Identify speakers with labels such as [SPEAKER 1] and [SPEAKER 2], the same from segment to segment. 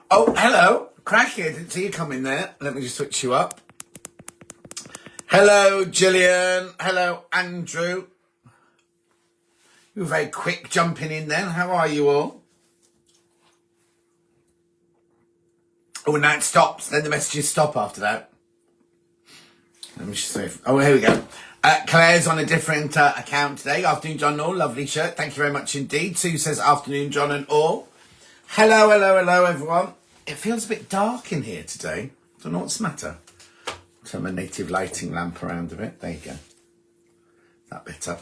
[SPEAKER 1] Oh, hello. Crikey, I didn't see you come in there. Let me just switch you up. Hello, Gillian. Hello, Andrew. You were very quick jumping in then. How are you all? Oh, now it stops. Then the messages stop after that. Let me just see. Oh, here we go. Claire's on a different account today. Afternoon, John and all. Lovely shirt. Thank you very much indeed. Sue says, afternoon, John and all. Hello, hello, hello, everyone. It feels a bit dark in here today. Don't know what's the matter. Turn my native lighting lamp around a bit. There you go. Is that better?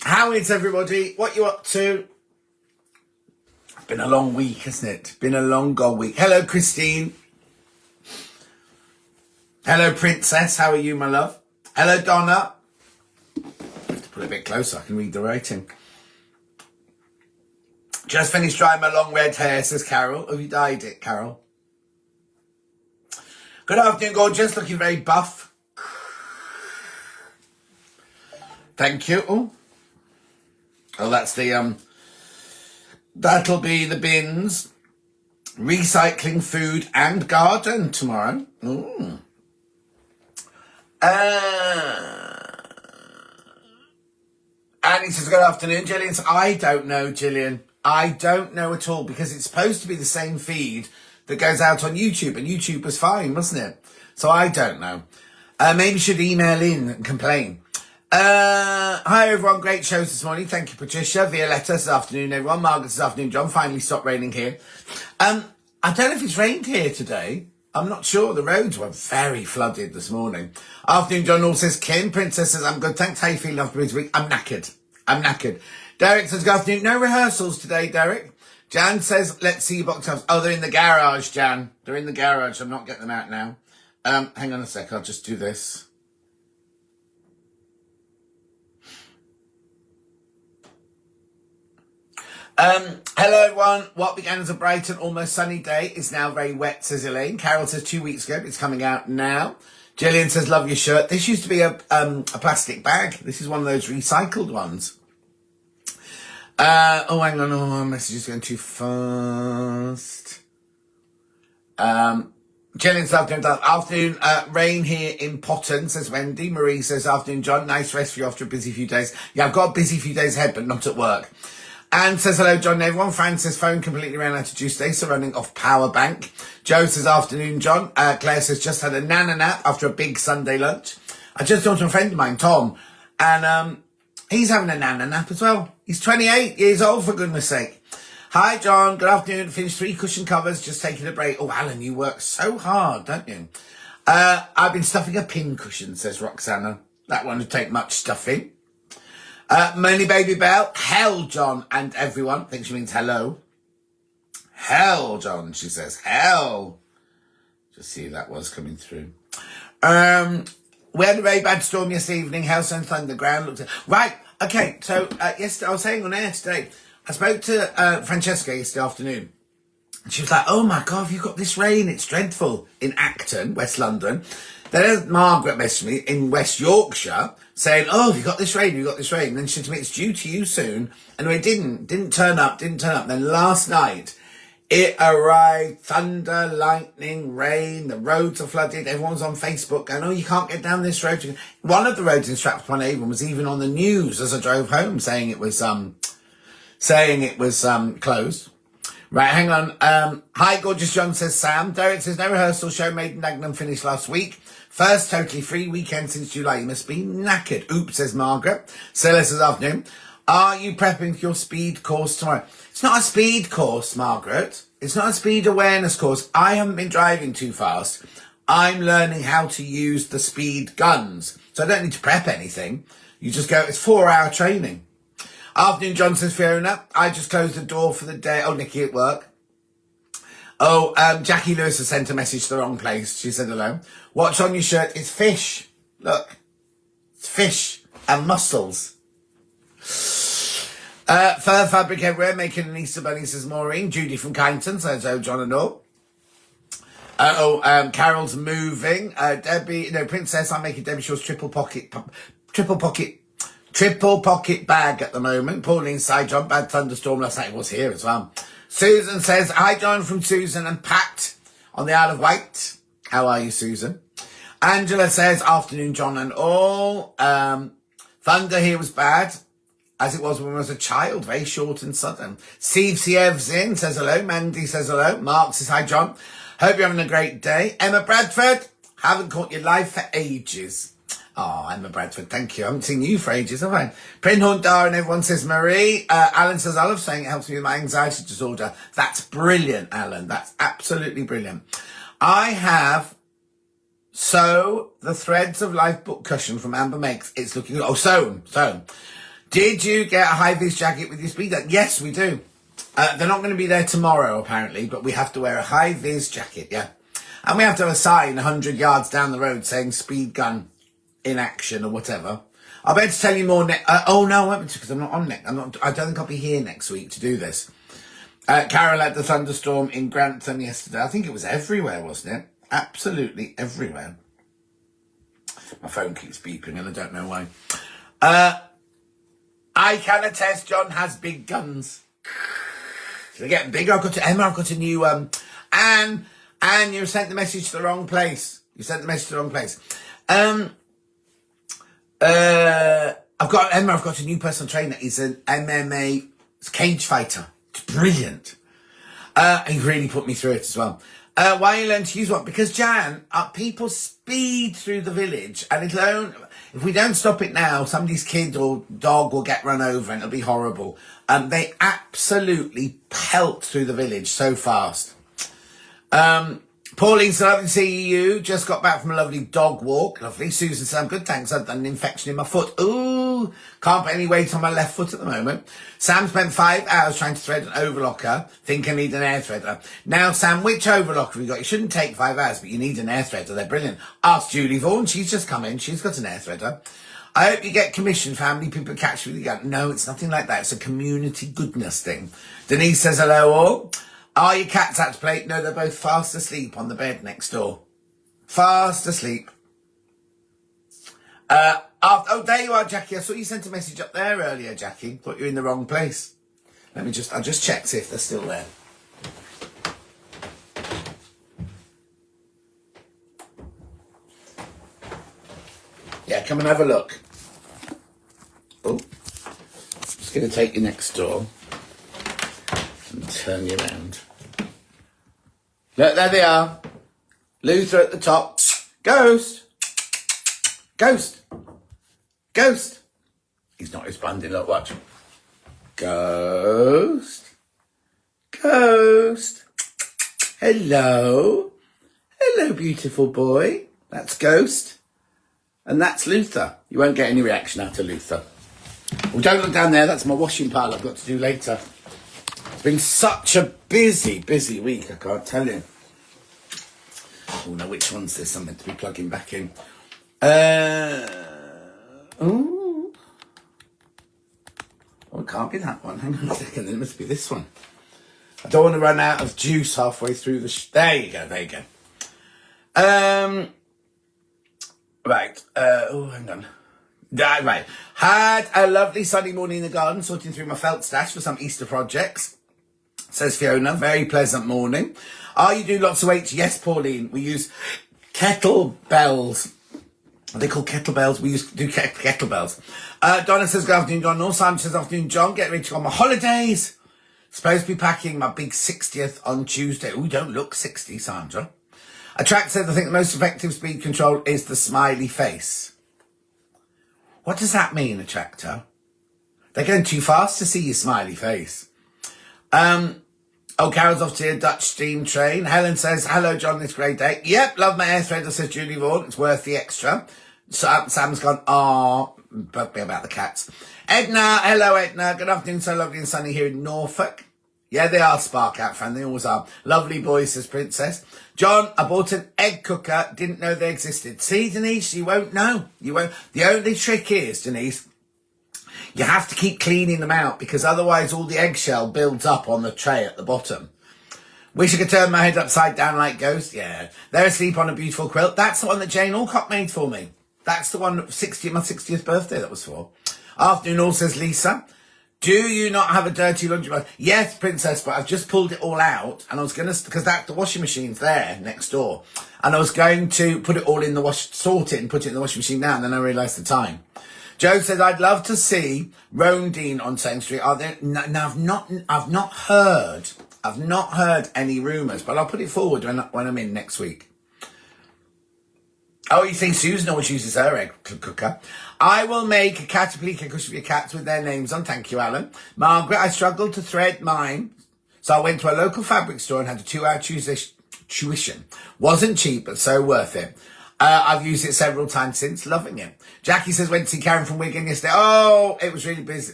[SPEAKER 1] How is everybody? What you up to? It's been a long week, hasn't it? Been a long god week. Hello, Christine. Hello, Princess. How are you, my love? Hello, Donna. I have to put it a bit closer. I can read the writing. Just finished drying my long red hair, says Carol. Have you dyed it, Carol? Good afternoon, gorgeous. Looking very buff. Thank you. Oh, that's the, that'll be the bins. Recycling food and garden tomorrow. Ooh. Annie says, good afternoon, Gillian. I don't know, Gillian. I don't know at all, because it's supposed to be the same feed that goes out on YouTube, and YouTube was fine, wasn't it? So I don't know. Maybe you should email in and complain. Hi everyone, great shows this morning. Thank you, Patricia. Violetta, this afternoon, everyone. Margaret, this afternoon. John, finally stopped raining here. I don't know if it's rained here today. I'm not sure. The roads were very flooded this morning. Afternoon, John all says, Kim. Princess says, I'm good. Thanks. How you feeling after this week? I'm knackered. Derek says, good afternoon. No rehearsals today, Derek. Jan says, let's see your box tops. Oh, they're in the garage, Jan. They're in the garage. I'm not getting them out now. Hang on a sec. I'll just do this. Hello everyone. What began as a bright and almost sunny day is now very wet, says Elaine. Carol says 2 weeks ago. It's coming out now. Gillian says, love your shirt. This used to be a plastic bag. This is one of those recycled ones. Oh, hang on. Oh, my message is going too fast. Gillian says, afternoon, rain here in Potton, says Wendy. Marie says, afternoon, John. Nice rest for you after a busy few days. Yeah, I've got a busy few days ahead, but not at work. Anne says, hello, John and everyone. Fran says, phone completely ran out of juice today, so running off power bank. Joe says, afternoon, John. Claire says, just had a nana nap after a big Sunday lunch. I just talked to a friend of mine, Tom, and he's having a nana nap as well. He's 28 years old, for goodness sake. Hi, John. Good afternoon. Finished 3 cushion covers, just taking a break. Oh, Alan, you work so hard, don't you? I've been stuffing a pin cushion, says Roxana. That one would take much stuffing. Money Baby Bell. Hell, John and everyone. I think she means hello. Hell, John, she says. Hell. Just see that was coming through. We had a very bad storm yesterday evening. Hailstones, thunder, ground looked at... Right, okay, so yesterday, I was saying on air today, I spoke to Francesca yesterday afternoon. And she was like, oh my God, you've got this rain. It's dreadful in Acton, West London. Then Margaret messaged me in West Yorkshire saying, oh, have you got this rain? You got this rain? And then she said to me, it's due to you soon. And it didn't turn up. Then last night, it arrived, thunder, lightning, rain, the roads are flooded. Everyone's on Facebook going, oh, you can't get down this road. One of the roads in Stratford-upon-Avon was even on the news as I drove home saying it was closed. Right, hang on. Hi, gorgeous John, says Sam. Derek says, no rehearsal show made in Dagenham finished last week. First totally free weekend since July. You must be knackered. Oops, says Margaret. Stella says, afternoon. Are you prepping for your speed course tomorrow? It's not a speed course, Margaret. It's not a speed awareness course. I haven't been driving too fast. I'm learning how to use the speed guns. So I don't need to prep anything. You just go, it's 4-hour training. Afternoon, John, says Fiona. I just closed the door for the day. Oh, Nikki at work. Oh, Jackie Lewis has sent a message to the wrong place. She said hello. What's on your shirt? It's fish. Look. It's fish and mussels. Fur fabric everywhere, making an Easter bunny, says Maureen. Judy from Kyneton says, oh, John and all. Carol's moving. Princess, I'm making Debbie Shaw's triple pocket bag at the moment. Pauline side John, bad thunderstorm last night. It was here as well. Susan says, hi, John, from Susan and Pat on the Isle of Wight. How are you, Susan? Angela says, afternoon, John and all. Thunder here was bad, as it was when I was a child, very short and sudden. Steve Siev's in, says hello. Mandy says hello. Mark says, hi, John. Hope you're having a great day. Emma Bradford, haven't caught you live for ages. Oh, Emma Bradford, thank you. I haven't seen you for ages, have I? Prinhorn Dar and everyone says Marie. Alan says, I love saying it helps me with my anxiety disorder. That's brilliant, Alan. That's absolutely brilliant. I have the Threads of Life book cushion from Amber Makes. It's looking good. Oh, sewn. Did you get a high-vis jacket with your speed gun? Yes, we do. They're not going to be there tomorrow, apparently, but we have to wear a high-vis jacket, yeah. And we have to have a sign 100 yards down the road saying speed gun in action or whatever. I'll be able to tell you more oh, no, I won't be, because I'm not on next. I don't think I'll be here next week to do this. Carol had the thunderstorm in Grantham yesterday. I think it was everywhere, wasn't it? Absolutely everywhere. My phone keeps beeping and I don't know why. I can attest John has big guns. They're getting bigger. I've got a new Anne, you sent the message to the wrong place. I've got a new personal trainer. He's an MMA cage fighter. It's brilliant. He really put me through it as well. Why you learn to use what? Because Jan, people speed through the village, and if we don't stop it now, somebody's kid or dog will get run over, and it'll be horrible. They absolutely pelt through the village so fast. Pauline, so lovely to see you. Just got back from a lovely dog walk. Lovely. Susan said, I'm good, thanks. I've done an infection in my foot. Ooh, can't put any weight on my left foot at the moment. Sam spent 5 hours trying to thread an overlocker. Think I need an air threader. Now, Sam, which overlocker have you got? It shouldn't take 5 hours, but you need an air threader. They're brilliant. Ask Julie Vaughan. She's just come in. She's got an air threader. I hope you get commission for how many people catch you with your gun. No, it's nothing like that. It's a community goodness thing. Denise says, hello all. Are your cats out to play? No, they're both fast asleep on the bed next door. Fast asleep. Oh, there you are, Jackie. I saw you sent a message up there earlier, Jackie. Thought you were in the wrong place. I'll just check, see if they're still there. Yeah, come and have a look. Oh, just going to take you next door and turn you around. Look, there they are. Luther at the top. Ghost. He's not responding, look, watch. Ghost. Hello, beautiful boy. That's Ghost. And that's Luther. You won't get any reaction out of Luther. Well, don't look down there. That's my washing pile I've got to do later. It's been such a busy week, I can't tell you. Oh, no, which one's this? I'm meant to be plugging back in. Oh, it can't be that one. Hang on a second. It must be this one. I don't want to run out of juice halfway through the... There you go. Right. Hang on. Right. Had a lovely sunny morning in the garden, sorting through my felt stash for some Easter projects. Says Fiona. Very pleasant morning. Are you doing lots of weights? Yes, Pauline. We use kettlebells. Are they called kettlebells? We do kettlebells. Donna says, good afternoon, John. North Simon says, afternoon, John. Get ready to go on my holidays. Supposed to be packing my big 60th on Tuesday. Oh, don't look 60, Sandra. Attract says, I think the most effective speed control is the smiley face. What does that mean, Attractor? They're going too fast to see your smiley face. Carol's off to a Dutch steam train. Helen says, hello, John, this great day. Yep, love my air threader, says Julie Vaughan. It's worth the extra. Sam's gone, bug me about the cats. Edna, hello, Edna. Good afternoon, so lovely and sunny here in Norfolk. Yeah, they are Spark Out fan. They always are. Lovely boys, says Princess. John, I bought an egg cooker. Didn't know they existed. See, Denise, you won't know. You won't. The only trick is, Denise, you have to keep cleaning them out because otherwise all the eggshell builds up on the tray at the bottom. Wish I could turn my head upside down like Ghost. Yeah. They're asleep on a beautiful quilt. That's the one that Jane Alcott made for me. That's the one, my 60th birthday that was for. Afternoon all, says Lisa. Do you not have a dirty laundry basket? Yes, princess, but I've just pulled it all out, and I was going to, because the washing machine's there next door, and I was going to put it all in the sort it and put it in the washing machine now, and then I realised the time. Joe says, I'd love to see Roan on Same Street. Are there? No, I've not heard any rumours, but I'll put it forward when I'm in next week. Oh, you think Susan always uses her egg cooker? I will make a caterpillar cookie for your cats with their names on. Thank you, Alan. Margaret, I struggled to thread mine, so I went to a local fabric store and had a 2-hour tuition. Wasn't cheap, but so worth it. I've used it several times since, loving it. Jackie says, went to see Karen from Wigan yesterday. Oh, it was really busy.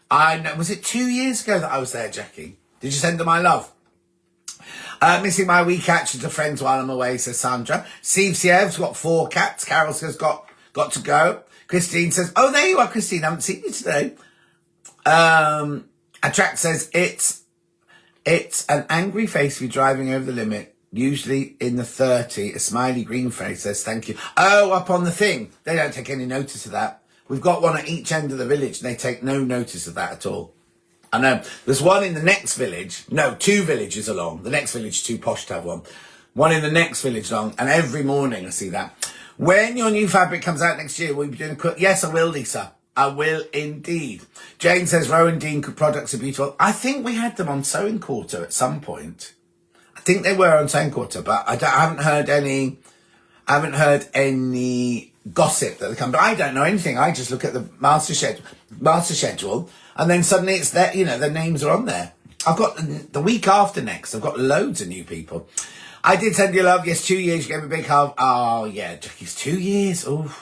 [SPEAKER 1] I know. Was it 2 years ago that I was there, Jackie? Did you send her my love? Missing my wee cat to friends while I'm away, says Sandra. Steve Siev's got 4 cats. Carol says, got to go. Christine says, oh, there you are, Christine. I haven't seen you today. Attract says, it's an angry face if you're driving over the limit. Usually in the 30, a smiley green face says, thank you. Oh, up on the thing. They don't take any notice of that. We've got one at each end of the village, and they take no notice of that at all. I know. There's one in the next village. No, 2 villages along. The next village is too posh to have one. One in the next village along, and every morning I see that. When your new fabric comes out next year, will you be doing a quick? Yes, I will, Lisa. I will indeed. Jane says, Rowan Dean products are beautiful. I think we had them on Sewing Quarter at some point. I think they were on Sewing Quarter, but I haven't heard any gossip that they come. But I don't know anything. I just look at the master schedule, and then suddenly it's there. You know, the names are on there. I've got the week after next. I've got loads of new people. I did send you love. Yes, 2 years. You gave me a big hug. Oh yeah, Jackie's 2 years. Oh,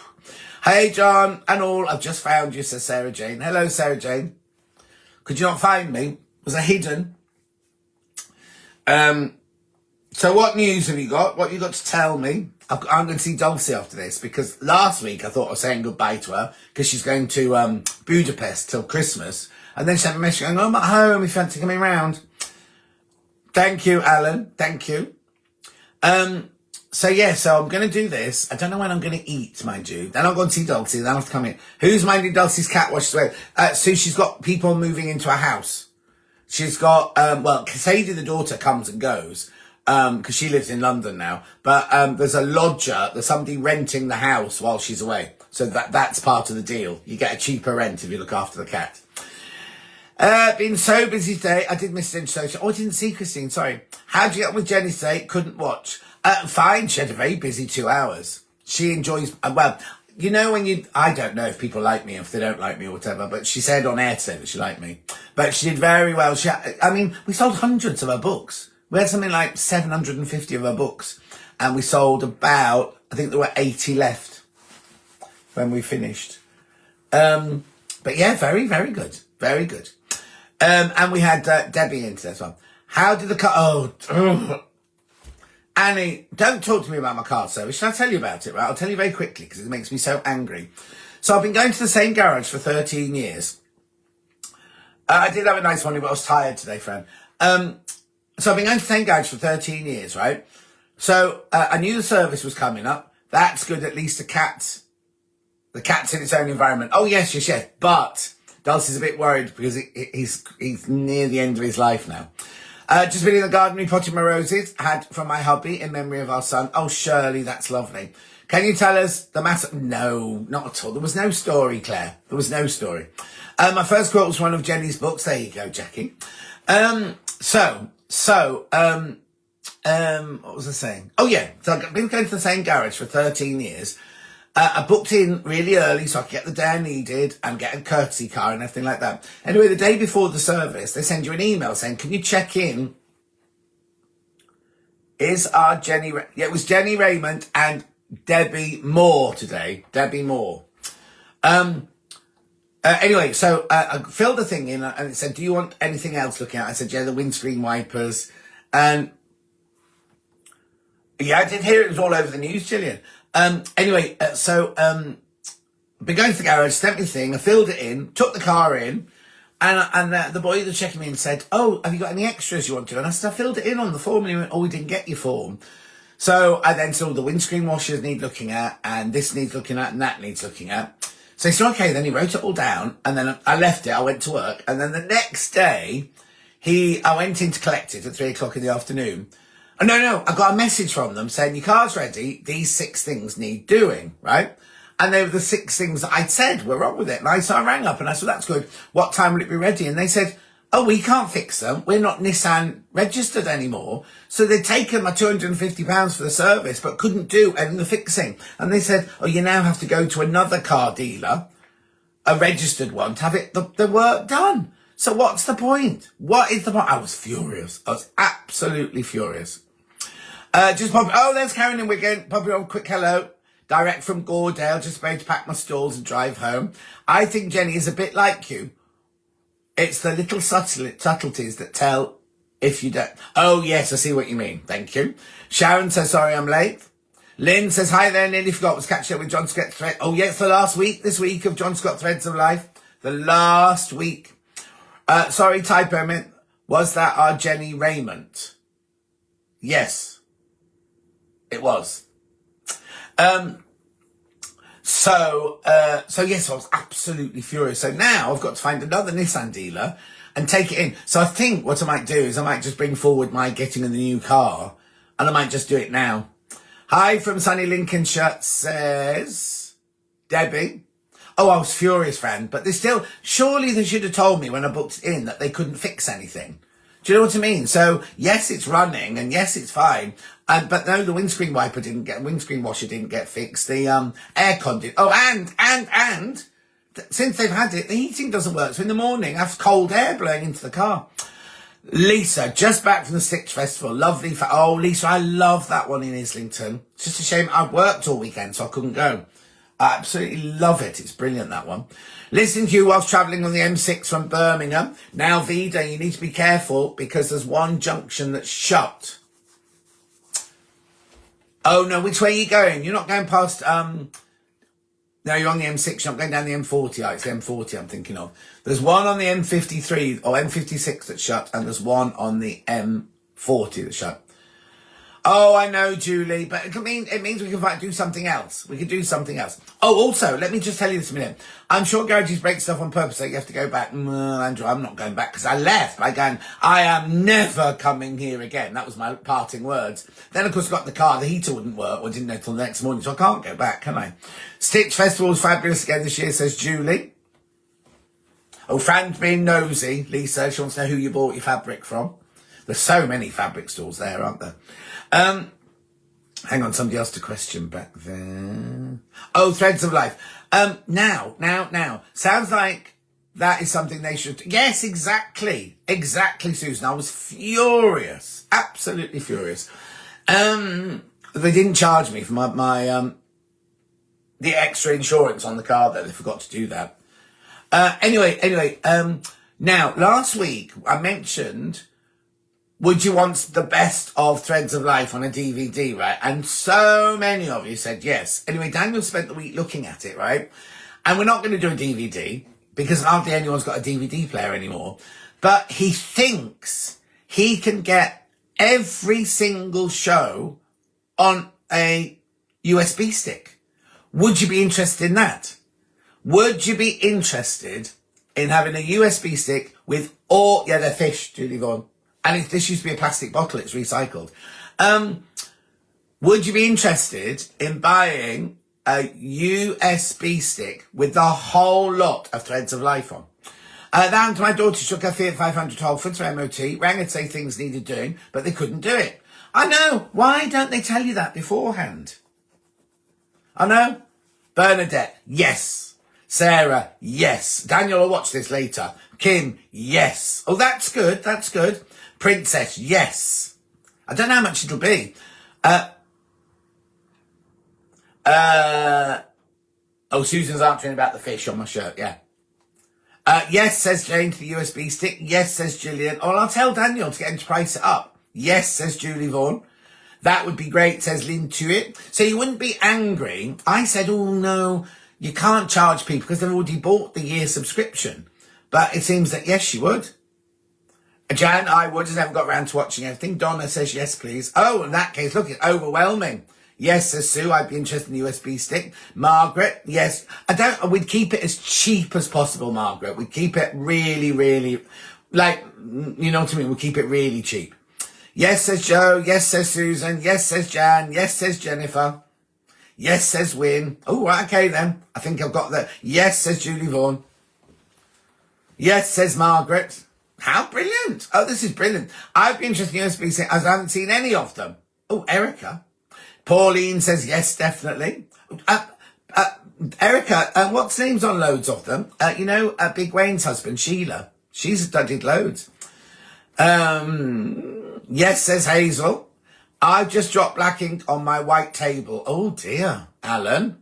[SPEAKER 1] hey John and all. I've just found you, says Sarah Jane. Hello, Sarah Jane. Could you not find me? Was I hidden? So what news have you got? What have you got to tell me? I'm going to see Dulcie after this, because last week I thought I was saying goodbye to her because she's going to Budapest till Christmas. And then she sent me a message going, oh, I'm at home, if you fancy coming round. Thank you, Alan. Thank you. So I'm going to do this. I don't know when I'm going to eat, mind you. Then I'll go and see Dulcie. Then I'll have to come in. Who's minding Dulcie's cat wash away? So she's got people moving into a house. She's got, Sadie, the daughter, comes and goes. Because she lives in London now, but there's a lodger, there's somebody renting the house while she's away, so that's part of the deal. You get a cheaper rent if you look after the cat. Been so busy today. I did miss it. Oh, I didn't see Christine, sorry. How'd you get on with Jenny today? Couldn't watch. Fine, she had a very busy 2 hours. She enjoys, you know, I don't know if people like me, if they don't like me or whatever, but she said on air today that she liked me, but she did very well. We sold hundreds of her books. We had something like 750 of her books, and we sold about, I think there were 80 left when we finished. But yeah, very, very good. Very good. And we had Debbie into this one. How did the car... Annie, don't talk to me about my car service. Shall I tell you about it, right? I'll tell you very quickly because it makes me so angry. So I've been going to the same garage for 13 years. I did have a nice morning, but I was tired today, friend. So I've been going to the same garage for 13 years, right? So I knew the service was coming up. That's good. At least the cat's in its own environment. Oh, yes. But Dulcie's a bit worried because he's near the end of his life now. Just been in the garden repotting my roses. Had from my hubby in memory of our son. Oh, Shirley, that's lovely. Can you tell us the matter? No, not at all. There was no story, Claire. There was no story. My first quote was one of Jenny's books. There you go, Jackie. What was I saying? Oh yeah, so I've been going to the same garage for 13 years. I booked in really early so I could get the day I needed and get a courtesy car and everything like that. Anyway, the day before the service, they send you an email saying, can you check in? Is our Jenny... Yeah, it was Jenny Raymond and Debbie Moore today. Debbie Moore. Anyway, so I filled the thing in and it said, do you want anything else looking at? I said, yeah, the windscreen wipers. And yeah, I did hear it was all over the news, Gillian. Anyway, been going to the garage, sent me the thing, I filled it in, took the car in, and the boy that was checking me in said, oh, have you got any extras you want to? And I said, I filled it in on the form, and he went, oh, we didn't get your form. So I then said, the windscreen washers need looking at, and this needs looking at, and that needs looking at. So he said, okay, then he wrote it all down, and then I left it, I went to work, and then the next day, I went in to collect it at 3:00 in the afternoon. Oh, no, I got a message from them saying, your car's ready, these 6 things need doing, right? And they were the 6 things that I'd said were wrong with it. And so I rang up and I said, that's good. What time will it be ready? And they said, oh, we can't fix them. We're not Nissan registered anymore. So they'd taken my £250 for the service, but couldn't do any of the fixing. And they said, oh, you now have to go to another car dealer, a registered one, to have the work done. So what's the point? What is the point? I was furious. I was absolutely furious. There's Karen in Wigan. Popping on quick hello. Direct from Gordale. Just about to pack my stalls and drive home. I think Jenny is a bit like you. It's the little subtleties that tell if you don't. Oh, yes, I see what you mean. Thank you. Sharon says, sorry, I'm late. Lynn says, hi there, nearly forgot. Was catching up with John Scott Thread. Oh, yeah, it's the last week this week of John Scott Threads of Life. The last week. Sorry, typo. Was that our Jenny Raymond? Yes, it was. So yes, I was absolutely furious. So now I've got to find another Nissan dealer and take it in. So I think what I might do is I might just bring forward my getting in the new car, and I might just do it now. Hi from sunny Lincolnshire, says Debbie. Oh, I was furious, friend, but surely they should have told me when I booked it in that they couldn't fix anything. Do you know what I mean? So yes, it's running, and yes, it's fine. But no, the windscreen washer didn't get fixed. The aircon did. Oh, and since they've had it, the heating doesn't work. So in the morning, I have cold air blowing into the car. Lisa, just back from the Stitch Festival. Lovely. Lisa, I love that one in Islington. It's just a shame I worked all weekend, so I couldn't go. I absolutely love it. It's brilliant, that one. Listening to you whilst travelling on the M6 from Birmingham. Now, Vida, you need to be careful because there's one junction that's shut. Oh, no, which way are you going? You're not going past... No, you're on the M6. You're not going down the M40. Oh, it's the M40 I'm thinking of. There's one on the M53 or M56 that's shut, and there's one on the M40 that's shut. Oh, I know, Julie, but it means we can do something else. We could do something else. Oh, also, let me just tell you this a minute. I'm sure garages break stuff on purpose, so you have to go back. Andrew, I'm not going back because I left by going, I am never coming here again. That was my parting words. Then, of course, I got in the car. The heater wouldn't work, or didn't know till the next morning, so I can't go back, can I? Stitch Festival was fabulous again this year, says Julie. Oh, Fran's being nosy. Lisa, she wants to know who you bought your fabric from. There's so many fabric stores there, aren't there? Hang on, somebody asked a question back there. Oh, Threads of Life. Now. Sounds like that is something they should... Yes, exactly. Exactly, Susan. I was furious. Absolutely furious. They didn't charge me for my the extra insurance on the car, though. They forgot to do that. Anyway, now, last week I mentioned... Would you want the best of Threads of Life on a DVD, right? And so many of you said yes. Anyway, Daniel spent the week looking at it, right? And we're not going to do a DVD because hardly anyone's got a DVD player anymore. But he thinks he can get every single show on a USB stick. Would you be interested in that? Would you be interested in having a USB stick with all... Yeah, they're fish, Julie Vaughan. And this used to be a plastic bottle, it's recycled. Would you be interested in buying a USB stick with the whole lot of Threads of Life on? That happened to my daughter. She took her Fiat 500 Holford to MOT, rang her to say things needed doing, but they couldn't do it. I know. Why don't they tell you that beforehand? I know. Bernadette, yes. Sarah, yes. Daniel will watch this later. Kim, yes. Oh, that's good. That's good. Princess, yes. I don't know how much it'll be. Susan's answering about the fish on my shirt, yeah. Yes, says Jane, to the USB stick. Yes, says Gillian. Oh, I'll tell Daniel to get him to price it up. Yes, says Julie Vaughan. That would be great, says Lynn Tuitt. So you wouldn't be angry. I said, oh, no, you can't charge people because they've already bought the year subscription. But it seems that, yes, she would. Jan, I would, just haven't got around to watching everything. Donna says, yes, please. Oh, in that case, look, it's overwhelming. Yes, says Sue, I'd be interested in the USB stick. Margaret, yes. We'd keep it as cheap as possible, Margaret. We'd keep it really, really, like, you know what I mean? We'd keep it really cheap. Yes, says Joe. Yes, says Susan. Yes, says Jan. Yes, says Jennifer. Yes, says Win. Oh, right, okay then. I think I've got that. Yes, says Julie Vaughan. Yes, says Margaret. How brilliant. Oh, this is brilliant. I'd be interested in USB stick as I haven't seen any of them. Oh, Erica. Pauline says yes, definitely. Erica, what's names on loads of them? Big Wayne's husband, Sheila. She's did loads. Yes, says Hazel. I've just dropped black ink on my white table. Oh dear, Alan.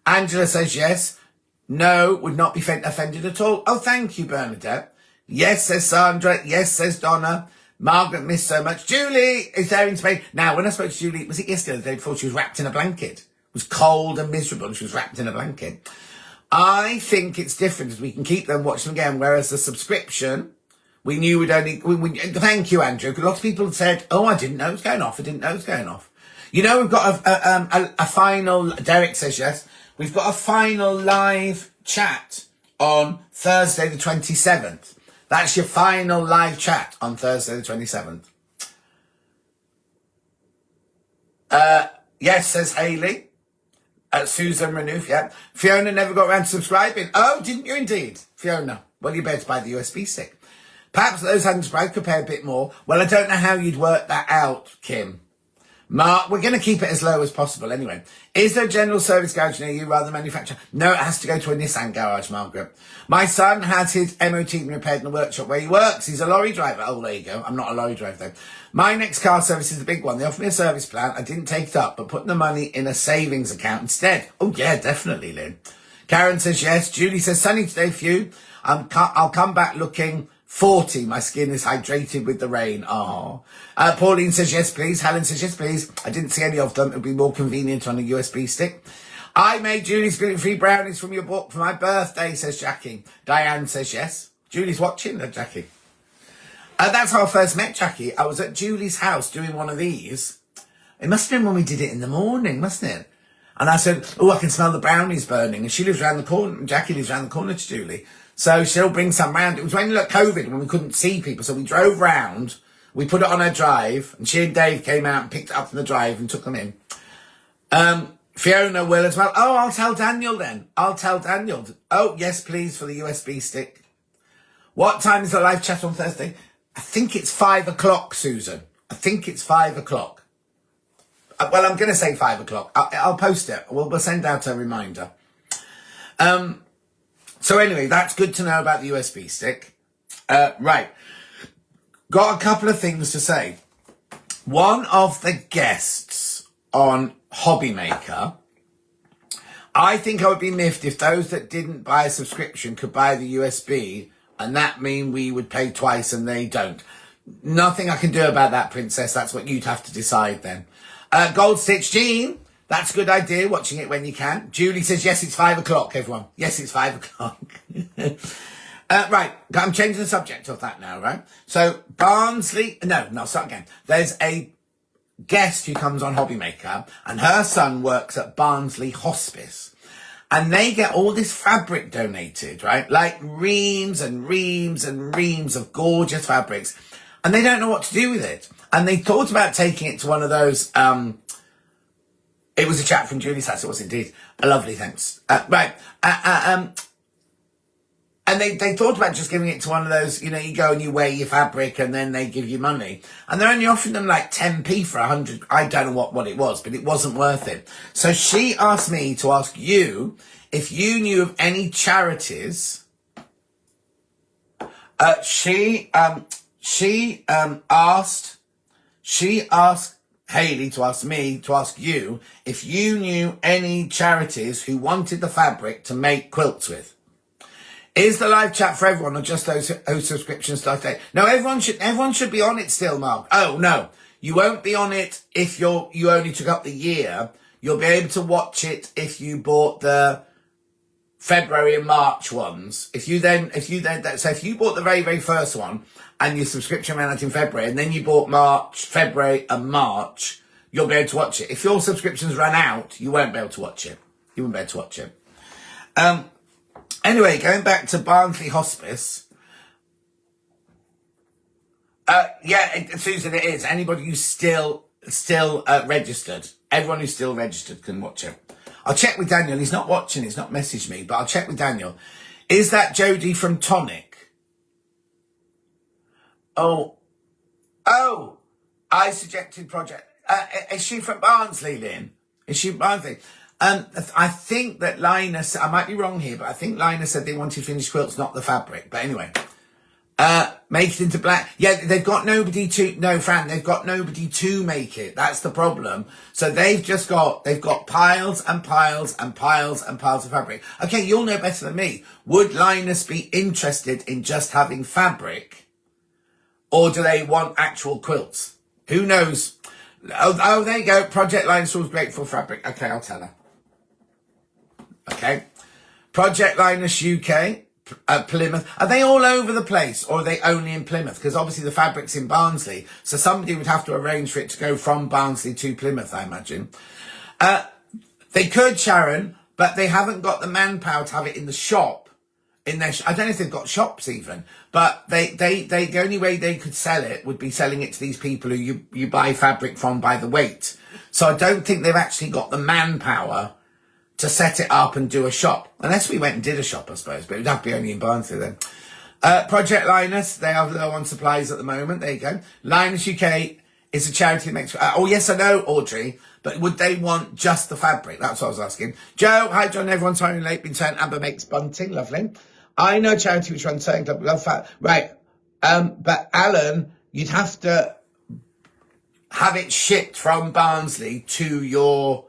[SPEAKER 1] Angela says yes. No, would not be offended at all. Oh, thank you, Bernadette. Yes, says Sandra. Yes, says Donna. Margaret missed so much. Julie is there in Spain. Now, when I spoke to Julie, was it yesterday or the day before, she was wrapped in a blanket. It was cold and miserable and she was wrapped in a blanket. I think it's different as we can keep them, watch them again, whereas the subscription, we knew we'd only... thank you, Andrew. A lot of people said, oh, I didn't know it was going off. I didn't know it was going off. You know, we've got a final... Derek says yes. We've got a final live chat on Thursday the 27th. That's your final live chat on Thursday the 27th. Yes, says Hayley. Susan Renouf, yeah. Fiona never got around to subscribing. Oh, didn't you indeed, Fiona? Well, you better buy the USB stick. Perhaps those hadn't subscribed could pay a bit more. Well, I don't know how you'd work that out, Kim. Mark, we're going to keep it as low as possible anyway. Is there a general service garage near you rather than manufacturer? No, it has to go to a Nissan garage, Margaret. My son has his MOT repaired in the workshop where he works. He's a lorry driver. Oh, there you go. I'm not a lorry driver though. My next car service is the big one. They offered me a service plan. I didn't take it up, but put the money in a savings account instead. Oh, yeah, definitely, Lynn. Karen says yes. Julie says, sunny today for you. I'll come back looking 40. My skin is hydrated with the rain. Oh. Pauline says yes, please. Helen says yes, please. I didn't see any of them. It would be more convenient on a USB stick. I made Julie's gluten-free brownies from your book for my birthday, says Jackie. Diane says yes. Julie's watching, Jackie. That's how I first met Jackie. I was at Julie's house doing one of these. It must have been when we did it in the morning, mustn't it? And I said, oh, I can smell the brownies burning. And she lives around the corner, and Jackie lives around the corner to Julie. So she'll bring some round. It was when COVID, when we couldn't see people. So we drove round, we put it on her drive, and she and Dave came out and picked it up from the drive and took them in. Fiona will as well. Oh, I'll tell Daniel then. I'll tell Daniel. Oh, yes, please, for the USB stick. What time is the live chat on Thursday? I think it's 5 o'clock, Susan. I think it's 5 o'clock. Well, I'm going to say 5 o'clock. I'll post it. We'll send out a reminder. So anyway, that's good to know about the USB stick. Right. Got a couple of things to say. One of the guests on Hobby Maker, I think I would be miffed if those that didn't buy a subscription could buy the USB, and that mean we would pay twice and they don't. Nothing I can do about that, Princess. That's what you'd have to decide then. Gold Stitch Jean, that's a good idea, watching it when you can. Julie says, yes, it's 5 o'clock, everyone. Yes, it's 5 o'clock. Right, I'm changing the subject of that now, right? So Barnsley, no, start again. There's a guest who comes on Hobby Maker, and her son works at Barnsley Hospice. And they get all this fabric donated, right? Like reams and reams and reams of gorgeous fabrics. And they don't know what to do with it. And they thought about taking it to one of those, it was a chat from Julie's house, it was indeed. Lovely, thanks. Right. And they thought about just giving it to one of those, you go and you weigh your fabric and then they give you money. And they're only offering them like 10p for 100. I don't know what it was, but it wasn't worth it. So she asked me to ask you if you knew of any charities. She asked Hayley to ask me to ask you if you knew any charities who wanted the fabric to make quilts with. Is the live chat for everyone or just those whose subscriptions start today? No, everyone should be on it still, Mark. Oh, no. You won't be on it if you only took up the year. You'll be able to watch it if you bought the February and March ones. So if you bought the very, very first one and your subscription ran out in February and then you bought March, February and March, you'll be able to watch it. If your subscriptions run out, you won't be able to watch it. You won't be able to watch it. Anyway, going back to Barnsley Hospice. Yeah, Susan, it is. Anybody who's still registered. Everyone who's still registered can watch it. I'll check with Daniel. He's not watching. He's not messaged me, but I'll check with Daniel. Is that Jodie from Tonic? Oh, I suggested Project. Is she from Barnsley, Lynn? Is she from Barnsley? I think that Linus, I might be wrong here, but I think Linus said they wanted finished quilts, not the fabric. But anyway, make it into black. Yeah, they've got nobody to, no, Fran, they've got nobody to make it. That's the problem. So they've got piles and piles and piles and piles of fabric. Okay, you'll know better than me. Would Linus be interested in just having fabric? Or do they want actual quilts? Who knows? Oh, there you go. Project Linus was great for fabric. Okay, I'll tell her. Okay. Project Linus UK, Plymouth. Are they all over the place or are they only in Plymouth? Because obviously the fabric's in Barnsley. So somebody would have to arrange for it to go from Barnsley to Plymouth, I imagine. They could, Sharon, but they haven't got the manpower to have it in the shop. I don't know if they've got shops even, but the only way they could sell it would be selling it to these people who you buy fabric from by the weight. So I don't think they've actually got the manpower to set it up and do a shop. Unless we went and did a shop, I suppose, but it would have to be only in Barnsley then. Project Linus, they are low on supplies at the moment. There you go. Linus UK is a charity that makes... oh, yes, I know, Audrey. But would they want just the fabric? That's what I was asking. Joe, hi, John. Everyone's running late. Been turned. Amber makes bunting. Lovely. I know a charity which runs Turning Club. Love fat. Right. But Alan, you'd have to have it shipped from Barnsley to your,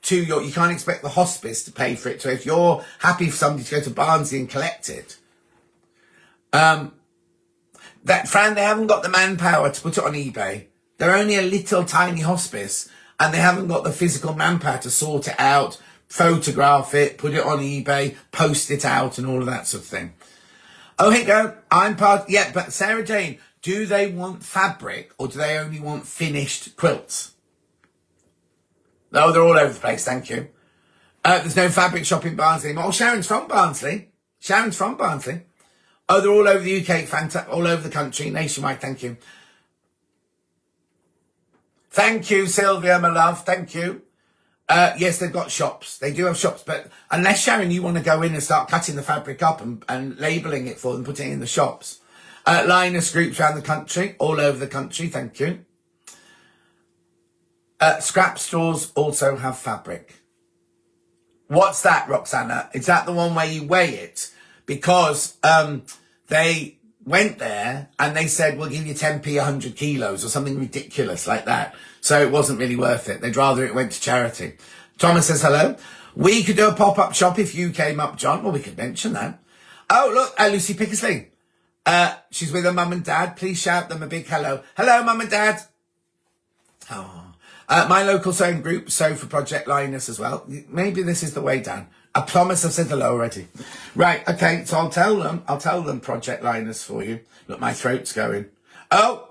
[SPEAKER 1] you can't expect the hospice to pay for it. So if you're happy for somebody to go to Barnsley and collect it, Fran, they haven't got the manpower to put it on eBay. They're only a little tiny hospice and they haven't got the physical manpower to sort it out, photograph it, put it on eBay, post it out and all of that sort of thing. Oh, here you go. Yeah, but Sarah Jane, do they want fabric or do they only want finished quilts? No, they're all over the place, thank you. There's no fabric shop in Barnsley anymore. Oh, Sharon's from Barnsley. Oh, they're all over the UK, all over the country, nationwide, thank you. Thank you, Sylvia, my love, thank you. Yes, they've got shops. They do have shops, but unless, Sharon, you want to go in and start cutting the fabric up and labelling it for them, putting it in the shops. Linus groups around the country, all over the country, thank you. Scrap stores also have fabric. What's that, Roxana? Is that the one where you weigh it? Because they went there and they said, we'll give you 10p 100 kilos or something ridiculous like that. So it wasn't really worth it. They'd rather it went to charity. Thomas says hello. We could do a pop-up shop if you came up, John. Well, we could mention that. Oh, look, Lucy Pickersley. She's with her mum and dad. Please shout them a big hello. Hello, mum and dad. Oh. My local sewing group, Sew for Project Linus as well. Maybe this is the way, Dan. I promise I've said hello already. Right, okay, so I'll tell them Project Linus for you. Look, my throat's going. Oh,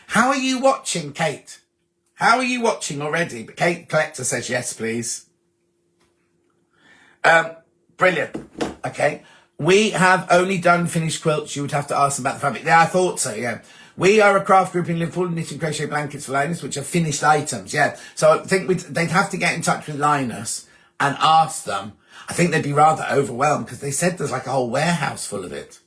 [SPEAKER 1] how are you watching, Kate? How are you watching already? But Kate Collector says yes, please. Brilliant. Okay. We have only done finished quilts. You would have to ask them about the fabric. Yeah, I thought so, yeah. We are a craft group in Liverpool, knit and crochet blankets for Linus, which are finished items, yeah. So I think they'd have to get in touch with Linus and ask them. I think they'd be rather overwhelmed because they said there's like a whole warehouse full of it.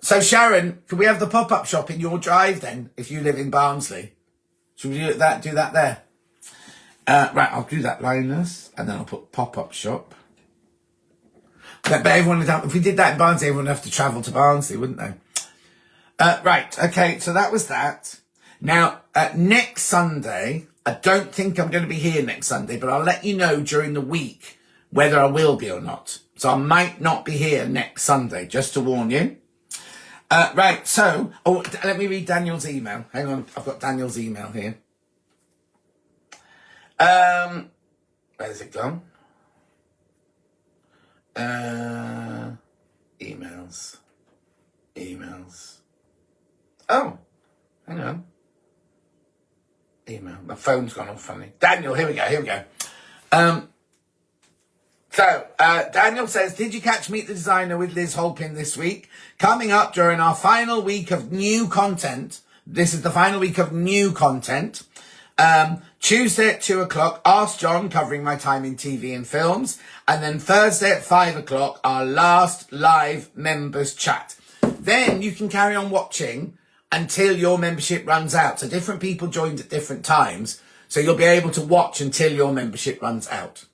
[SPEAKER 1] So Sharon, can we have the pop-up shop in your drive then, if you live in Barnsley? Should we do that there? Right, I'll do that, Linus, and then I'll put pop-up shop. But everyone would have, if we did that in Barnsley, everyone would have to travel to Barnsley, wouldn't they? Right, okay, so that was that. Now, next Sunday, I don't think I'm going to be here next Sunday, but I'll let you know during the week whether I will be or not. So I might not be here next Sunday, just to warn you. Right, so, let me read Daniel's email. Hang on, I've got Daniel's email here. Where's it gone? Emails. Oh, hang on. email. My phone's gone all funny. Daniel, here we go. Daniel says, did you catch Meet the Designer with Liz Holpin this week? Coming up during our final week of new content. This is the final week of new content. Tuesday at 2:00, Ask John, covering my time in TV and films. And then Thursday at 5:00, our last live members chat. Then you can carry on watching until your membership runs out. So different people joined at different times. So you'll be able to watch until your membership runs out.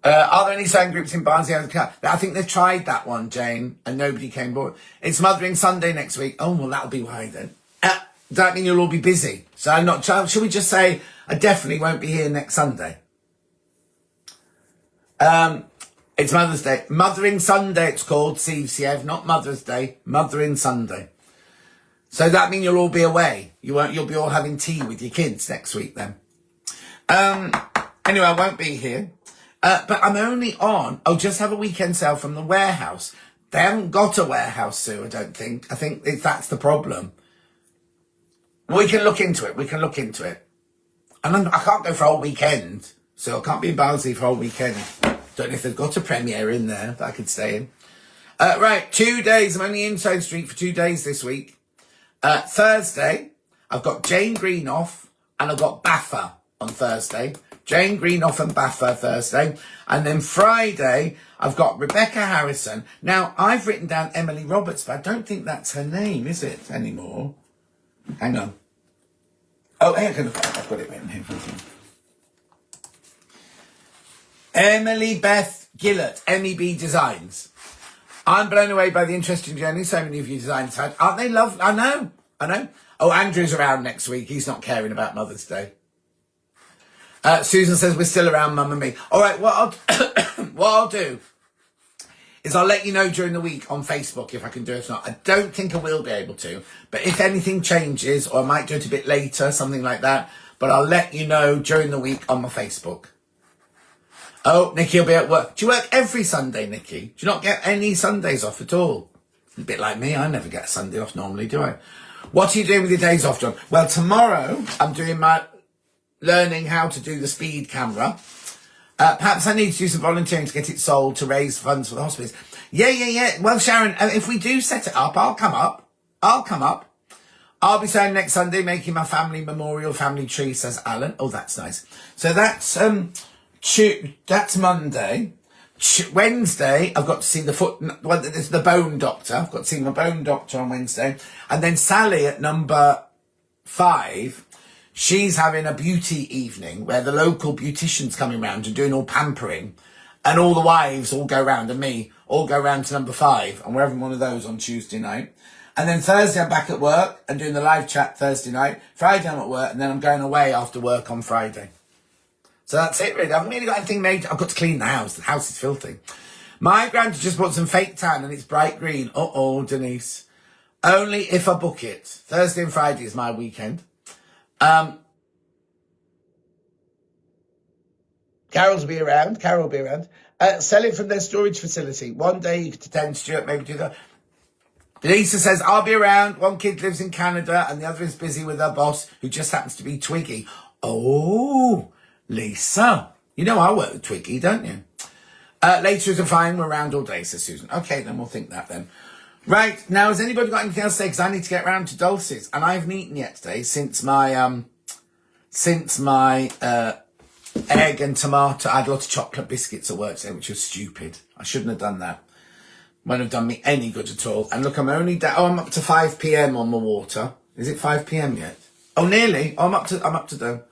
[SPEAKER 1] Are there any sewing groups in Barnsley? I think they've tried that one, Jane, and nobody came board. It's Mothering Sunday next week. Oh, well, that'll be why then. Does that mean you'll all be busy? So I'm not. Should we just say I definitely won't be here next Sunday? It's Mother's Day. Mothering Sunday, it's called, CVCF, not Mother's Day. Mothering Sunday. So that means you'll all be away. You'll be all having tea with your kids next week then. Anyway, I won't be here. But I'm only on, just have a weekend sale from the warehouse. They haven't got a warehouse, Sue, I don't think. I think that's the problem. We can look into it. And I can't go for a whole weekend. So I can't be in Barnsley for a whole weekend. Don't know if they've got a premiere in there that I could stay in. Right, 2 days. I'm only in Stone Street for 2 days this week. Thursday, I've got Jane Greenoff and I've got Baffa on Thursday. Jane Greenoff and Baffa Thursday. And then Friday, I've got Rebecca Harrison. Now, I've written down Emily Roberts, but I don't think that's her name, is it, anymore? Hang on. Oh, hey, I've got it written here. Emily Beth Gillett, MEB Designs. I'm blown away by the interesting journey so many of you designers had. Aren't they lovely? I know. Oh, Andrew's around next week. He's not caring about Mother's Day. Susan says we're still around, Mum and me. All right, what I'll do is I'll let you know during the week on Facebook if I can do it or not. I don't think I will be able to, but if anything changes, or I might do it a bit later, something like that, but I'll let you know during the week on my Facebook. Oh, Nikki will be at work. Do you work every Sunday, Nikki? Do you not get any Sundays off at all? A bit like me, I never get a Sunday off normally, do I? What are you doing with your days off, John? Well, tomorrow I'm doing my learning how to do the speed camera. Perhaps I need to do some volunteering to get it sold to raise funds for the hospice. Yeah. Well, Sharon, if we do set it up, I'll come up. I'll be saying next Sunday, making my family memorial family tree, says Alan. Oh, that's nice. So that's Monday. Wednesday, I've got to see the bone doctor. I've got to see my bone doctor on Wednesday. And then Sally at number 5, she's having a beauty evening where the local beautician's coming round and doing all pampering. And all the wives all go round, and me all go round to number 5. And we're having one of those on Tuesday night. And then Thursday, I'm back at work and doing the live chat Thursday night. Friday, I'm at work, and then I'm going away after work on Friday. So that's it, really. I haven't really got anything made. I've got to clean the house. The house is filthy. My granddad just bought some fake tan and it's bright green. Uh-oh, Denise. Only if I book it. Thursday and Friday is my weekend. Carol will be around. Sell it from their storage facility. One day you could attend, Stuart, maybe do that. Lisa says, I'll be around. One kid lives in Canada and the other is busy with her boss, who just happens to be Twiggy. Oh, Lisa, you know I work with Twiggy, don't you? Later is a fine. We're around all day, says Susan. Okay, then we'll think that then. Right, now has anybody got anything else to say? Because I need to get round to Dulce's, and I haven't eaten yet today since my egg and tomato. I had a lot of chocolate biscuits at work today, which was stupid. I shouldn't have done that. Wouldn't have done me any good at all. And look, I'm only down. Oh, I'm up to 5 p.m. on my water. Is it 5 p.m. yet? Oh, nearly. Oh, I'm up to done.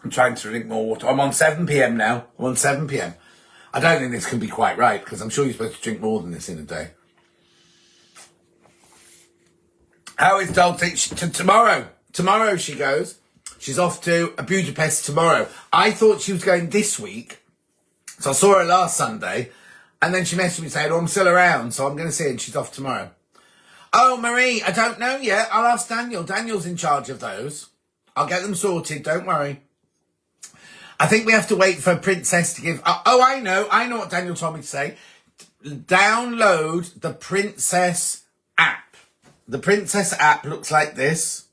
[SPEAKER 1] I'm trying to drink more water. I'm on 7 p.m. now. I'm on 7 p.m. I don't think this can be quite right, because I'm sure you're supposed to drink more than this in a day. How is Dulce? Tomorrow. Tomorrow she goes. She's off to Budapest tomorrow. I thought she was going this week. So I saw her last Sunday. And then she messaged me saying, I'm still around. So I'm going to see her, and she's off tomorrow. Oh, Marie, I don't know yet. I'll ask Daniel. Daniel's in charge of those. I'll get them sorted. Don't worry. I think we have to wait for Princess to give... Oh, I know what Daniel told me to say. Download the Princess app. The Princess app looks like this.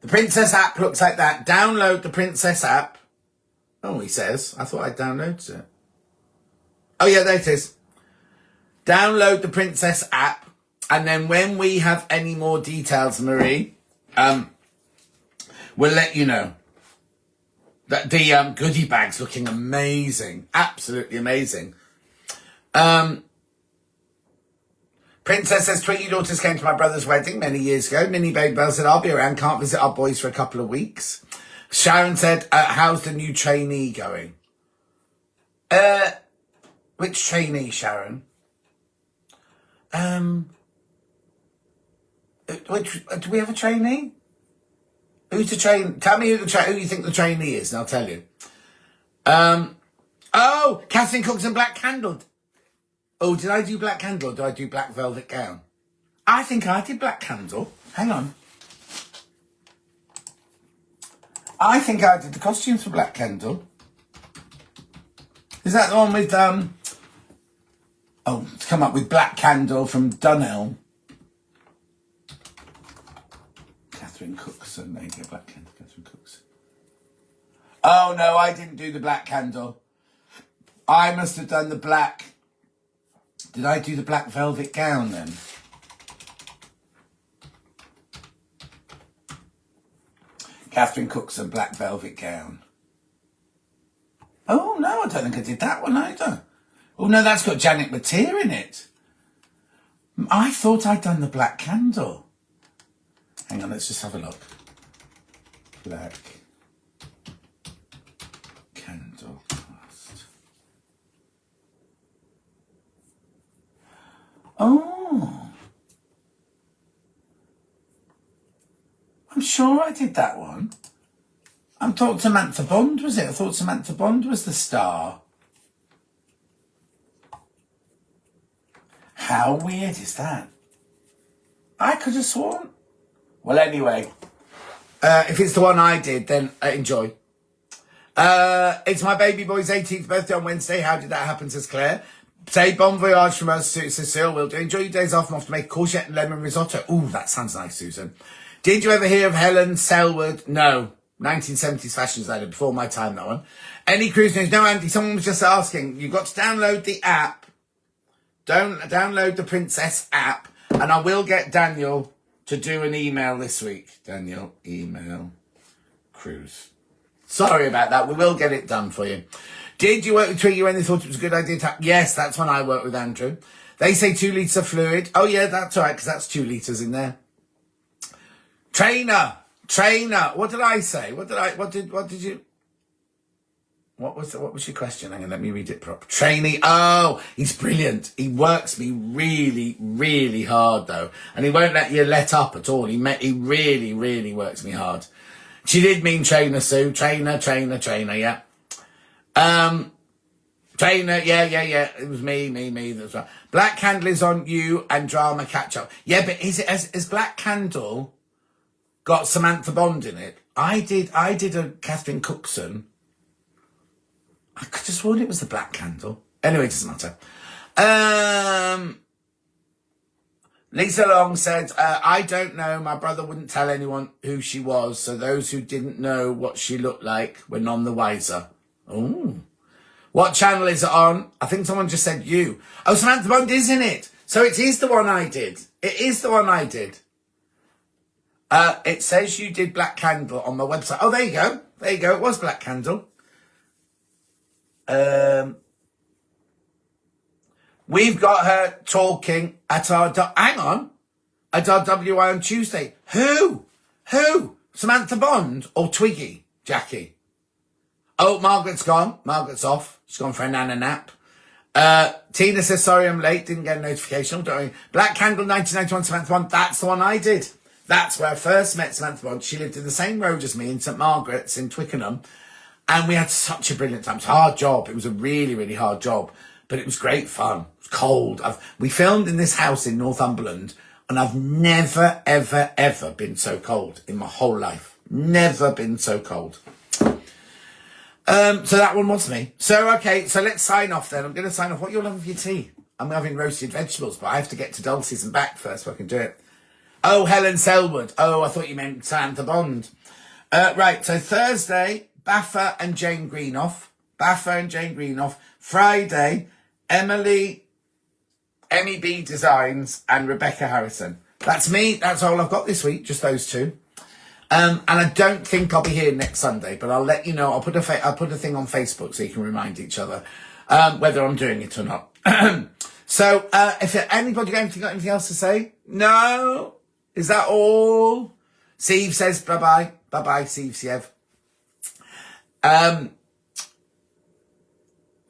[SPEAKER 1] The Princess app looks like that. Download the Princess app. Oh, he says. I thought I downloaded it. Oh, yeah, there it is. Download the Princess app. And then when we have any more details, Marie, we'll let you know. That the goodie bag's looking amazing. Absolutely amazing. Princess says, Twiggy daughters came to my brother's wedding many years ago. Minnie Baby Bell said, I'll be around. Can't visit our boys for a couple of weeks. Sharon said, how's the new trainee going? Which trainee, Sharon? Do we have a trainee? Who's the train? Tell me who you think the trainee is, and I'll tell you. Oh, Catherine Cooks and Black Candle. Oh, did I do Black Candle or did I do Black Velvet Gown? I think I did Black Candle. Hang on. I think I did the costumes for Black Candle. Is that the one with, it's come up with Black Candle from Dunelm. Catherine Cookson, there you go, Black Candle, Catherine Cookson. Oh no, I didn't do the Black Candle. I must have done the black. Did I do the Black Velvet Gown then? Catherine Cookson, Black Velvet Gown. Oh no, I don't think I did that one either. Oh no, that's got Janet Mateer in it. I thought I'd done the Black Candle. Hang on, let's just have a look. Black Candle cast. Oh. I'm sure I did that one. I thought Samantha Bond was it. I thought Samantha Bond was the star. How weird is that? I could have sworn. Well, anyway, if it's the one I did, then enjoy. It's my baby boy's 18th birthday on Wednesday. How did that happen, says Claire. Say bon voyage from us, Cecile. Will do. Enjoy your days off. I'm off to make courgette and lemon risotto. Ooh, that sounds nice, Susan. Did you ever hear of Helen Selwood? No. 1970s fashion designer. Before my time, that one. Any cruise news? No, Andy. Someone was just asking. You've got to download the app. Don't download the Princess app. And I will get Daniel to do an email this week. Daniel, email, cruise. Sorry about that. We will get it done for you. Did you work with Twiggy when they thought it was a good idea? Yes, that's when I worked with Andrew. They say 2 litres of fluid. Oh, yeah, that's all right, because that's 2 litres in there. Trainer. What did I say? What was your question? Hang on, let me read it proper. Trainee. Oh, he's brilliant. He works me really, really hard, though. And he won't let you let up at all. He really, really works me hard. She did mean trainer, Sue. Trainer, yeah. Trainer, yeah. It was me. That's right. Black Candle is on you and drama catch up. Yeah, but is Black Candle got Samantha Bond in it? I did a Catherine Cookson. I could have sworn it was the Black Candle. Anyway, it doesn't matter. Lisa Long said, I don't know. My brother wouldn't tell anyone who she was, so those who didn't know what she looked like were none the wiser. Oh. What channel is it on? I think someone just said you. Oh, Samantha Bond is in it. So it is the one I did. It is the one I did. It says you did Black Candle on my website. Oh, there you go. It was Black Candle. We've got her talking at our... at our WI on Tuesday. Who? Samantha Bond or Twiggy? Jackie? Oh, Margaret's gone. Margaret's off. She's gone for a nana nap. Tina says, sorry I'm late. Didn't get a notification. Don't worry. Black Candle 1991 Samantha Bond. That's the one I did. That's where I first met Samantha Bond. She lived in the same road as me in St Margaret's in Twickenham. And we had such a brilliant time. It was a hard job. It was a really, really hard job. But it was great fun. It was cold. We filmed in this house in Northumberland And I've never, ever, ever been so cold in my whole life. Never been so cold. So that one was me. So, okay, so let's sign off then. I'm going to sign off. What you'll have with your tea? I'm having roasted vegetables, but I have to get to Dulce's and back first so I can do it. Oh, Helen Selwood. Oh, I thought you meant Samantha Bond. Right, so Thursday, Baffa and Jane Greenoff. Baffa and Jane Greenoff. Friday, Emmy B Designs and Rebecca Harrison. That's me. That's all I've got this week, just those two. And I don't think I'll be here next Sunday, but I'll let you know. I'll put a thing on Facebook so you can remind each other whether I'm doing it or not. So, if anybody got anything else to say? No? Is that all? Steve says bye-bye. Bye-bye, Steve Siev.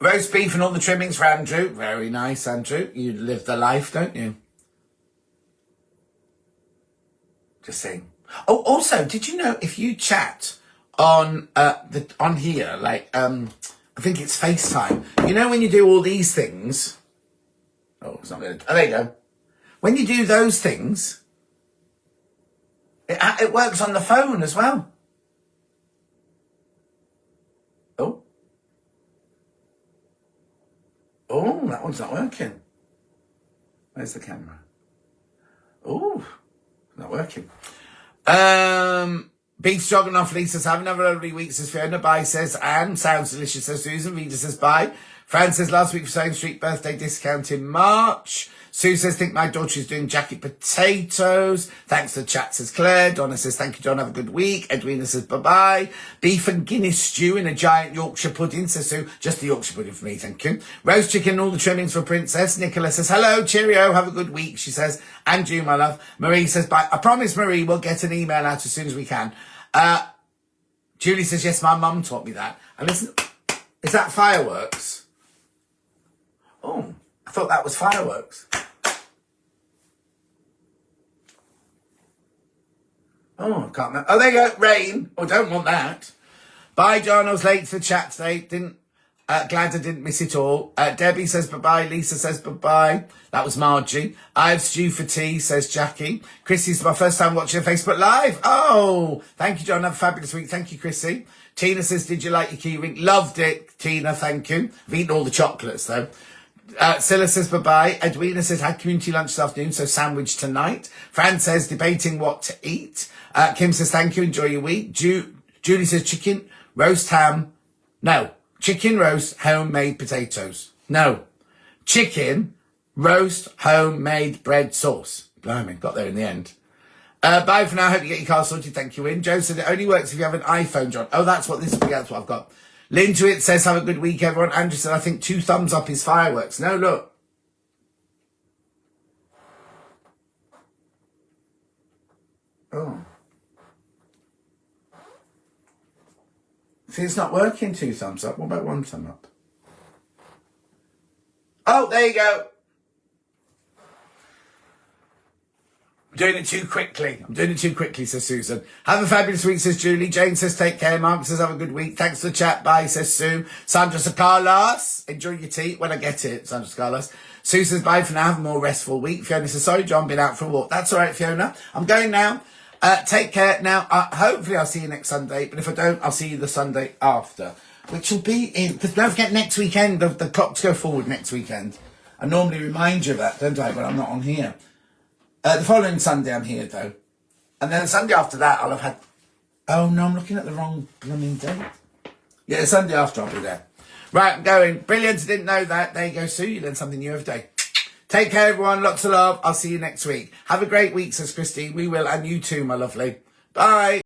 [SPEAKER 1] Roast beef and all the trimmings for Andrew. Very nice, Andrew. You live the life, don't you? Just saying. Oh, also, did you know if you chat on here, like I think it's FaceTime. You know when you do all these things. Oh, it's not good. Oh, there you go. When you do those things, it works on the phone as well. Oh. Oh, that one's not working. Where's the camera? Oh, not working. Beef stroganoff, Lisa says, have another lovely week, says Fiona. Bye, says Anne. Sounds delicious, says Susan. Rita says bye. Fran says last week for Stone Street birthday discount in March. Sue says, think my daughter is doing jacket potatoes. Thanks for the chat, says Claire. Donna says, thank you, John. Have a good week. Edwina says, bye-bye. Beef and Guinness stew in a giant Yorkshire pudding, says Sue. Just the Yorkshire pudding for me, thank you. Roast chicken and all the trimmings for Princess. Nicola says, hello, cheerio. Have a good week, she says. And you, my love. Marie says, bye. I promise, Marie, we'll get an email out as soon as we can. Julie says, yes, my mum taught me that. And listen, is that fireworks? Oh, I thought that was fireworks. Oh, I can't remember. Oh, there you go. Rain. Oh, don't want that. Bye, John. I was late for the chat today. Glad I didn't miss it all. Debbie says bye-bye. Lisa says bye-bye. That was Margie. I have stew for tea, says Jackie. Chrissy's my first time watching Facebook Live. Oh, thank you, John. Have a fabulous week. Thank you, Chrissy. Tina says, did you like your key ring? Loved it, Tina. Thank you. I've eaten all the chocolates, though. Scylla says bye-bye. Edwina says had community lunch this afternoon, so sandwich tonight. Fran says debating what to eat. Kim says thank you, enjoy your week. Julie says chicken, roast ham. No. Chicken, roast, homemade potatoes. No. Chicken, roast, homemade bread sauce. Blimey, got there in the end. Bye for now. Hope you get your car sorted. Thank you, Win. Joe said it only works if you have an iPhone, John. Oh, that's what I've got. Lintuit says, have a good week, everyone. Andrew said, I think 2 thumbs up is fireworks. No, look. Oh. See, it's not working 2 thumbs up. What about 1 thumb up? Oh, there you go. I'm doing it too quickly, says Susan. Have a fabulous week, says Julie. Jane says, take care. Mark says, have a good week. Thanks for the chat. Bye, says Sue. Sandra says, Carlos, enjoy your tea. When I get it, Sandra says, Carlos. Sue says, bye for now. Have a more restful week. Fiona says, sorry, John, been out for a walk. That's all right, Fiona. I'm going now. Take care. Now, hopefully I'll see you next Sunday. But if I don't, I'll see you the Sunday after. Which will be in, because don't forget next weekend, the clocks go forward next weekend. I normally remind you of that, don't I? But I'm not on here. The following Sunday I'm here though. And then the Sunday after that I'll have had... Oh no, I'm looking at the wrong blooming date. Yeah, the Sunday after I'll be there. Right, I'm going. Brilliant, I didn't know that. There you go, Sue. You learned something new every day. Take care, everyone. Lots of love. I'll see you next week. Have a great week, says Christine. We will, and you too, my lovely. Bye.